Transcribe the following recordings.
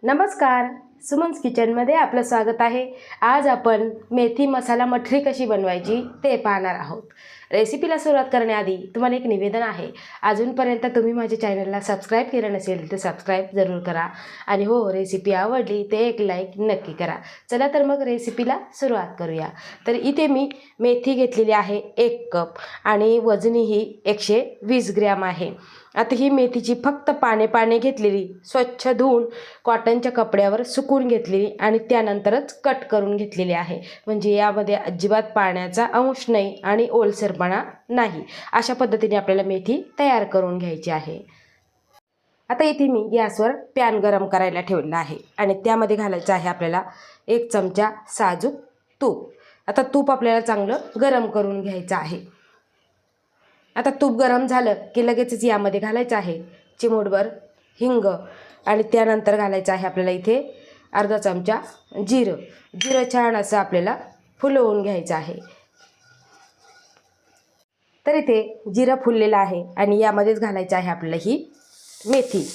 नमस्कार, सुमन्स किचनमध्ये आपलं स्वागत आहे। आज आपण मेथी मसाला मठरी कशी बनवायची ते पाहणार आहोत। रेसिपीला सुरुवात करण्याआधी तुम्हाला एक निवेदन आहे। अजूनपर्यंत तुम्ही माझ्या चॅनलला सबस्क्राईब केलं नसेल तर सबस्क्राईब जरूर करा आणि हो, रेसिपी आवडली ते एक लाईक नक्की करा। चला तर मग रेसिपीला सुरुवात करूया। तर इथे मी मेथी घेतलेली आहे 1 कप आणि वजनीही 120 ग्रॅम आहे। आता ही मेथीची फक्त पाने घेतलेली, स्वच्छ धुवून कॉटनच्या कपड्यावर सुकून घेतलेली आणि त्यानंतरच कट करून घेतलेली आहे। म्हणजे यामध्ये अजिबात पाण्याचा अंश नाही आणि ओलसरपणा नाही। अशा पद्धतीने आपल्याला मेथी तयार करून घ्यायची आहे। आता इथे मी गॅसवर पॅन गरम करायला ठेवलेला आहे आणि त्यामध्ये घालायचं आहे आपल्याला 1 चमचा साजूक तूप। आता तूप आपल्याला चांगलं गरम करून घ्यायचं आहे। आता तूप गरम झालं की लगेचच यामध्ये घालायचं आहे चिमूटभर हिंग आणि त्यानंतर घालायचं आहे आपल्याला इथे अर्धा चमचा जिरं छान असं आपल्याला फुलवून घ्यायचं आहे। तर इथे जिरं फुललेलं आहे आणि यामध्येच घालायचं आहे आपल्याला ही मेथी।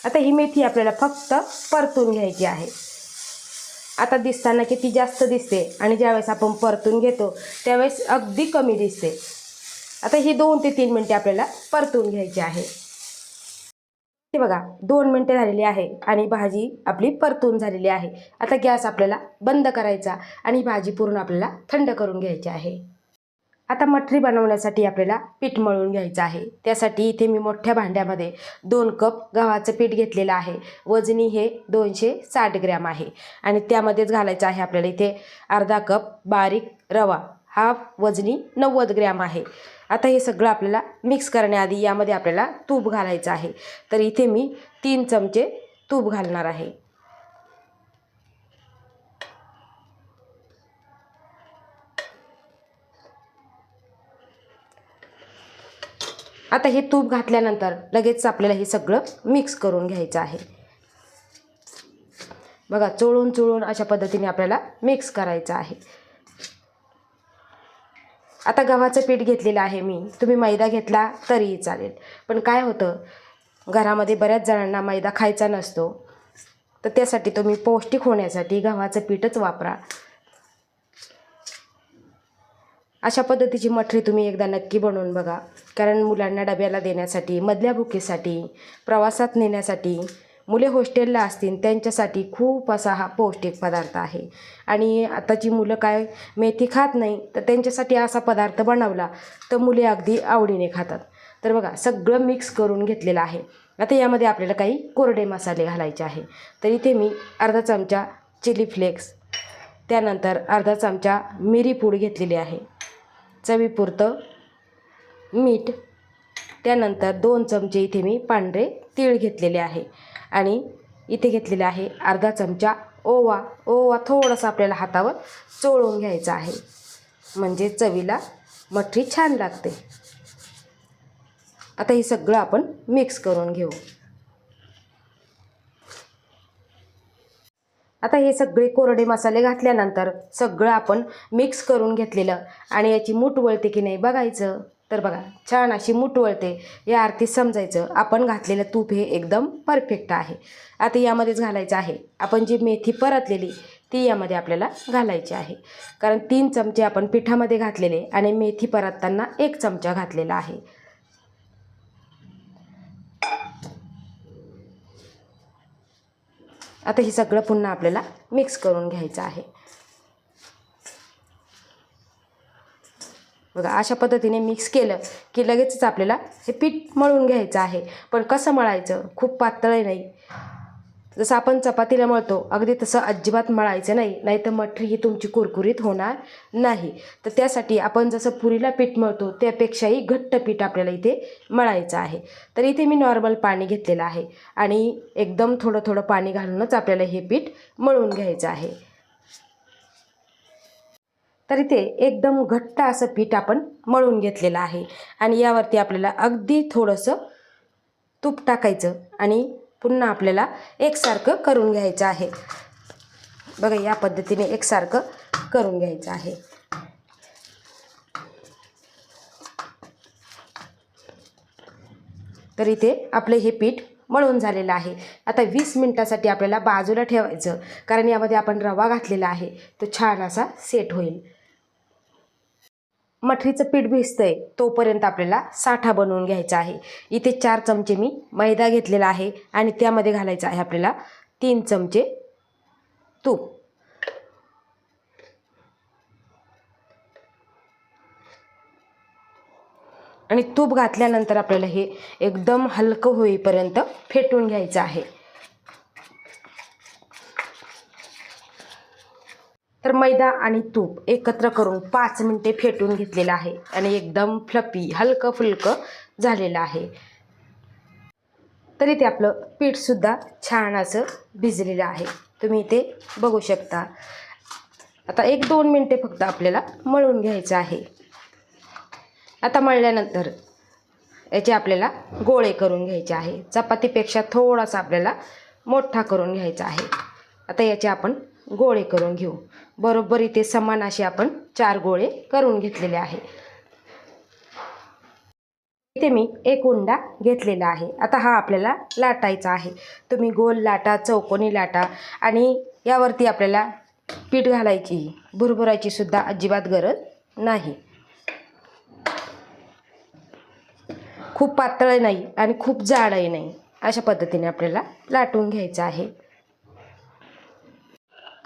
आता ही मेथी आपल्याला फक्त परतून घ्यायची आहे। आता दिसताना किती जास्त दिसते आणि ज्यावेळेस आपण परतून घेतो त्यावेळेस अगदी कमी दिसते। आता ही 2 ते 3 मिनिटे आपल्याला परतून घ्यायची आहे। हे बघा 2 मिनिटे झालेली आहे आणि भाजी आपली परतून झालेली आहे। आता गॅस आपल्याला बंद करायचा आणि भाजी पूर्ण आपल्याला थंड करून घ्यायची आहे। आता मठरी बनवण्यासाठी आपल्याला पीठ मळून घ्यायचं आहे। त्यासाठी इथे मी मोठ्या भांड्यामध्ये 2 कप गव्हाचं पीठ घेतलेलं आहे। वजनी हे 260 ग्रॅम आहे आणि त्यामध्येच घालायचं आहे आपल्याला इथे अर्धा कप बारीक रवा, हा वजनी 90 ग्रॅम आहे। आता हे सगळं आपल्याला मिक्स करण्याआधी यामध्ये आपल्याला तूप घालायचं आहे। तर इथे मी 3 चमचे तूप घालणार आहे। आता हे तूप घातल्यानंतर लगेच आपल्याला हे सगळं मिक्स करून घ्यायचं आहे। बघा चोळून अशा पद्धतीने आपल्याला मिक्स करायचं आहे। आता गव्हाचं पीठ घेतलेलं आहे मी, तुम्ही मैदा घेतला तरीही चालेल। पण काय होतं, घरामध्ये बऱ्याच जणांना मैदा खायचा नसतो, तर त्यासाठी तुम्ही पौष्टिक होण्यासाठी गव्हाचं पीठच वापरा। अशा पद्धतीची मठरी तुम्ही एकदा नक्की बनवून बघा, कारण मुलांना डब्याला देण्यासाठी, मधल्या भुकेसाठी, प्रवासात नेण्यासाठी, मुले हॉस्टेलला असतील त्यांच्यासाठी खूप असा हा पौष्टिक पदार्थ आहे। आणि आताची मुलं काय मेथी खात नाही, तर त्यांच्यासाठी असा पदार्थ बनवला तर मुले अगदी आवडीने खातात। तर बघा सगळं मिक्स करून घेतलेलं आहे। आता यामध्ये आपल्याला काही कोरडे मसाले घालायचे आहे। तर इथे मी अर्धा चमचा चिली फ्लेक्स, त्यानंतर अर्धा चमचा मिरी पूड घेतलेली आहे, चवीपुरतं मीठ, त्यानंतर 2 चमचे इथे मी पांढरे तीळ घेतलेले आहे आणि इथे घेतलेले आहे अर्धा चमचा ओवा थोडासा आपल्याला हातावर चोळून घ्यायचा आहे, म्हणजे चवीला मठरी छान लागते। आता हे सगळं आपण मिक्स करून घेऊ। आता हे सगळे कोरडे मसाले घातल्यानंतर सगळं आपण मिक्स करून घेतलेलं आणि याची मूठ वळते की नाही बघायचं। तर बघा छान अशी मूठ वळते, या अर्थी समजायचं आपण घातलेलं तूप हे एकदम परफेक्ट आहे। आता यामध्येच घालायचं आहे आपण जी मेथी परतलेली ती यामध्ये आपल्याला घालायची आहे, कारण 3 चमचे आपण पिठामध्ये घातलेले आणि मेथी परतताना 1 चमचा घातलेला आहे। आता हे सगळं पुन्हा आपल्याला मिक्स करून घ्यायचं आहे। बघा अशा पद्धतीने मिक्स केलं की लगेचच आपल्याला हे पीठ मळून घ्यायचं आहे। पण कसं मळायचं, खूप पातळ नाही, जसं आपण चपातीला मळतो अगदी तसं अजिबात मळायचं नाही, नाहीतर मठरी ही तुमची कुरकुरीत होणार नाही। तर त्यासाठी आपण जसं पुरीला पीठ मळतो त्यापेक्षाही घट्ट पीठ आपल्याला इथे मळायचं आहे। तर इथे मी नॉर्मल पाणी घेतलेलं आहे आणि एकदम थोडं पाणी घालूनच आपल्याला हे पीठ मळून घ्यायचं आहे। तर इथे एकदम घट्ट असं पीठ आपण मळून घेतलेलं आहे आणि यावरती आपल्याला अगदी थोडंसं तूप टाकायचं आणि पुन्हा आपल्याला एकसारखं करून घ्यायचं आहे। बघा या पद्धतीने एकसारखं करून घ्यायचं आहे। तर इथे आपले हे पीठ मळून झालेलं आहे. आता 20 मिनिटासाठी आपल्याला बाजूला ठेवायचं, कारण यामध्ये आपण रवा घातलेला आहे, तो छान असा सेट होईल. मठरीचं पीठ भिजतंय तोपर्यंत आपल्याला साठा बनवून घ्यायचा आहे. इथे 4 चमचे मी मैदा घेतलेला आहे आणि त्यामध्ये घालायचं आहे आपल्याला 3 चमचे तूप. आणि तूप घातल्यानंतर आपल्याला हे एकदम हलकं होईपर्यंत फेटून घ्यायचं आहे. तर मैदा आणि तूप एकत्र करून 5 मिनिटे फेटून घेतलेलं आहे आणि एकदम फ्लफी हलकं फुलकं झालेलं आहे. तरी ते आपलं पीठसुद्धा छान असं भिजलेलं आहे, तुम्ही इथे बघू शकता. आता 1-2 मिनिटे फक्त आपल्याला मळून घ्यायचं आहे. आता मळल्यानंतर याचे आपल्याला गोळे करून घ्यायचे आहे. चपातीपेक्षा थोडासा आपल्याला मोठा करून घ्यायचा आहे. आता याचे आपण गोळे करून घेऊ. बरोबर इथे समान असे आपण 4 गोळे करून घेतलेले आहे. इथे मी 1 उंडा घेतलेला आहे. आता हा आपल्याला लाटायचा आहे. तुम्ही गोल लाटा, चौकोनी लाटा आणि यावरती आपल्याला पीठ घालायची, भुरभुरायची सुद्धा अजिबात गरज नाही. खूप पातळ नाही आणि खूप जाडही नाही, अशा पद्धतीने आपल्याला लाटून घ्यायचं आहे.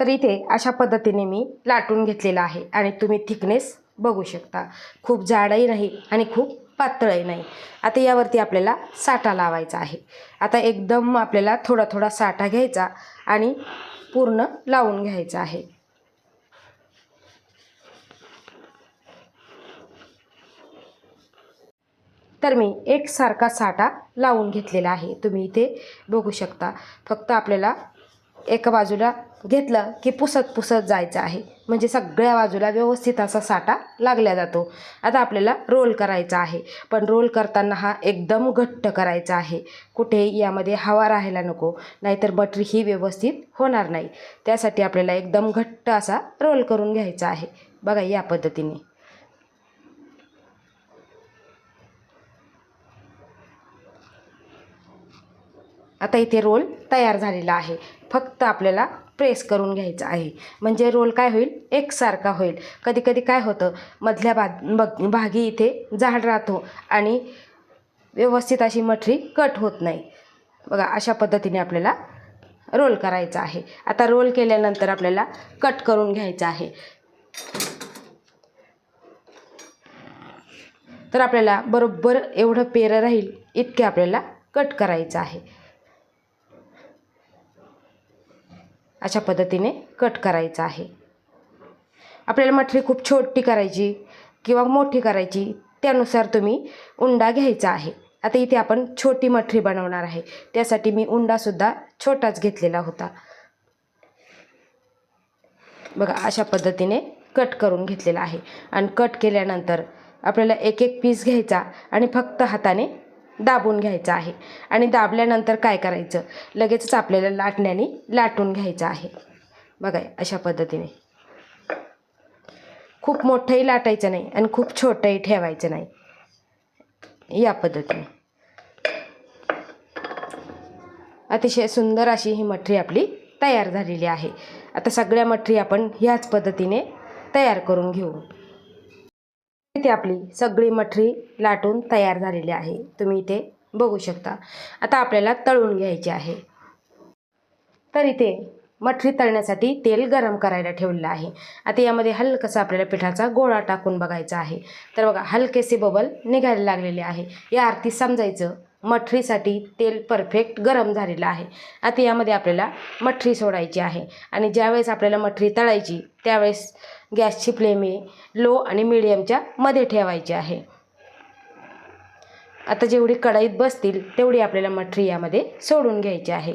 तर इथे अशा पद्धतीने मी लाटून घेतलेला आहे आणि तुम्ही थिकनेस बघू शकता. खूप जाडही नाही आणि खूप पातळही नाही. आता यावरती आपल्याला साठा लावायचा आहे. आता एकदम आपल्याला थोडा थोडा साठा घ्यायचा आणि पूर्ण लावून घ्यायचा आहे. तर मी एकसारखा साठा लावून घेतलेला आहे, तुम्ही इथे बघू शकता. फक्त आपल्याला एका बाजूला घेतलं की पुसत जायचं आहे, म्हणजे सगळ्या बाजूला व्यवस्थित असा साठा लागला जातो. आता आपल्याला रोल करायचा आहे, पण रोल करताना हा एकदम घट्ट करायचा आहे. कुठेही यामध्ये हवा राहायला नको, नाहीतर बटरी ही व्यवस्थित होणार नाही. त्यासाठी आपल्याला एकदम घट्ट असा रोल करून घ्यायचा आहे. बघा या पद्धतीने. आता इथे रोल तयार झालेला आहे. फक्त आपल्याला प्रेस करून घ्यायचं आहे, म्हणजे रोल काय होईल, एकसारखा होईल. कधी कधी काय होतं, मधल्या भागी इथे जाड राहतो आणि व्यवस्थित अशी मठरी कट होत नाही. बघा अशा पद्धतीने आपल्याला रोल करायचा आहे. आता रोल केल्यानंतर आपल्याला कट करून घ्यायचं आहे. तर आपल्याला बरोबर एवढं पेरं राहील इतके आपल्याला कट करायचं आहे. अशा पद्धतीने कट करायचं आहे. आपल्याला मठरी खूप छोटी करायची किंवा मोठी करायची, त्यानुसार तुम्ही उंडा घ्यायचा आहे. आता इथे आपण छोटी मठरी बनवणार आहे, त्यासाठी मी उंडासुद्धा छोटाच घेतलेला होता. बघा अशा पद्धतीने कट करून घेतलेला आहे. आणि कट केल्यानंतर आपल्याला एक एक पीस घ्यायचा आणि फक्त हाताने दाबून घ्यायचा आहे. आणि दाबल्यानंतर काय करायचं, लगेचच आपल्याला लाटण्याने लाटून घ्यायचं आहे. बघा अशा पद्धतीने. खूप मोठंही लाटायचं नाही आणि खूप छोटंही ठेवायचं नाही, या पद्धतीने. अतिशय सुंदर अशी ही मठरी आपली तयार झालेली आहे. आता सगळ्या मठरी आपण ह्याच पद्धतीने तयार करून घेऊ. इथे आपली सगळी मठरी लाटून तयार झालेली आहे, तुम्ही इथे बघू शकता. आता आपल्याला तळून घ्यायची आहे. तर इथे मठरी तळण्यासाठी तेल गरम करायला ठेवलेलं आहे. आता यामध्ये हलकसा आपल्याला पिठाचा गोळा टाकून बघायचा आहे. तर बघा हलकेसे बबल निघायला लागलेले आहे. या अर्थी समजायचं मठरीसाठी तेल परफेक्ट गरम झालेलं आहे. आता यामध्ये आपल्याला मठरी सोडायची आहे आणि ज्यावेळेस आपल्याला मठरी तळायची त्यावेळेस गॅसची फ्लेम ही लो आणि मिडियमच्या मध्ये ठेवायची आहे. आता जेवढी कढईत बसतील तेवढी आपल्याला मठरी यामध्ये सोडून घ्यायची आहे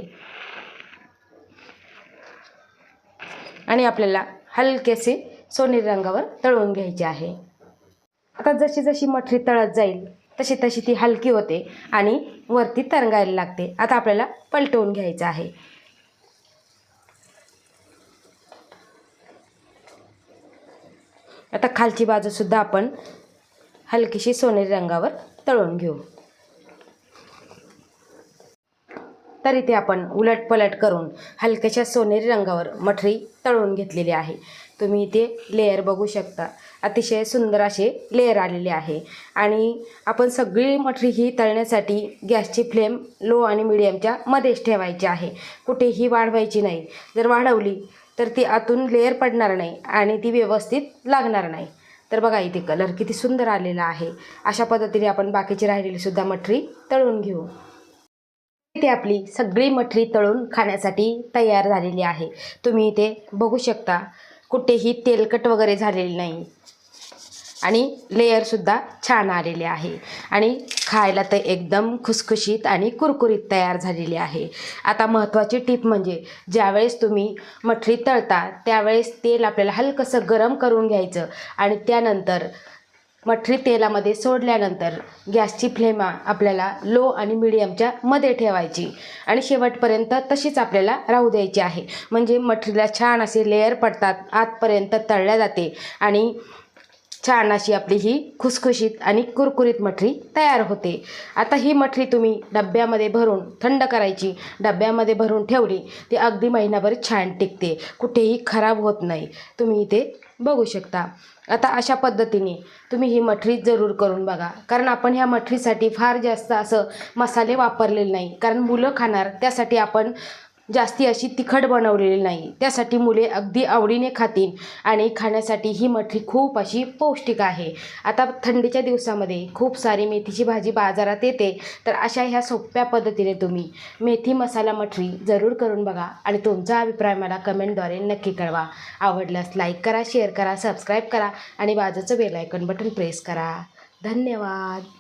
आणि आपल्याला हलकेसे सोनेरी रंगावर तळून घ्यायचे आहे. आता जशी जशी मठरी तळत जाईल तशी तशी ती हलकी होते आणि वरती तरंगायला लागते. आता आपल्याला पलटवून घ्यायचं आहे. आता खालची बाजूसुद्धा आपण हलकीशी सोनेरी रंगावर तळून घेऊ. तर इथे आपण उलटपलट करून हलक्याशा सोनेरी रंगावर मठरी तळून घेतलेली आहे. तुम्ही इथे लेयर बघू शकता, अतिशय सुंदर असे लेयर आलेले आहे. आणि आपण सगळी मठरी ही तळण्यासाठी गॅसची फ्लेम लो आणि मिडियमच्या मध्येच ठेवायची आहे, कुठेही वाढवायची नाही. जर वाढवली तर ती आतून लेयर पडणार नाही आणि ती व्यवस्थित लागणार नाही. तर बघा इथे कलर किती सुंदर आलेला आहे. अशा पद्धतीने आपण बाकीची राहिलेली सुद्धा मठरी तळून घेऊ. इथे आपली सगळी मठरी तळून खाण्यासाठी तयार झालेली आहे. तुम्ही इथे बघू शकता, कुठेही तेलकट वगैरे झालेली नाही आणि लेयरसुद्धा छान आलेले आहे आणि खायला तर एकदम खुसखुशीत आणि कुरकुरीत तयार झालेली आहे. आता महत्त्वाची टीप म्हणजे ज्यावेळेस तुम्ही मठरी तळता त्यावेळेस तेल आपल्याला हलकंसं गरम करून घ्यायचं आणि त्यानंतर मठरी तेलामध्ये सोडल्यानंतर गॅसची फ्लेम आपल्याला लो आणि मिडियमच्या मध्ये ठेवायची आणि शेवटपर्यंत तशीच आपल्याला राहू द्यायची आहे. म्हणजे मठरीला छान असे लेयर पडतात, आतपर्यंत तळल्या जाते आणि छान अशी आपली ही खुसखुशीत आणि कुरकुरीत मठरी तयार होते. आता ही मठरी तुम्ही डब्यामध्ये भरून थंड करायची, डब्यामध्ये भरून ठेवली ती अगदी महिनाभर छान टिकते, कुठेही खराब होत नाही. तुम्ही इथे बघू शकता. आता अशा पद्धतीने तुम्ही ही मठरी जरूर करून बघा, कारण आपण ह्या मठरीसाठी फार जास्त असं मसाले वापरलेले नाही, कारण मुलं खाणार त्यासाठी आपण जास्ती अशी तिखट बनवलेली नाही. त्यासाठी मुले अगदी आवडीने खातील आणि खाण्यासाठी ही मठरी खूप अशी पौष्टिक आहे. आता थंडीच्या दिवसामध्ये खूप सारी मेथीची भाजी बाजारात येते, तर अशा ह्या सोप्या पद्धतीने तुम्ही मेथी मसाला मठरी जरूर करून बघा आणि तुमचा अभिप्राय मला कमेंटद्वारे नक्की कळवा. आवडल्यास लाईक करा, शेअर करा, सबस्क्राईब करा आणि बाजूचं बेल आयकॉन बटन प्रेस करा. धन्यवाद.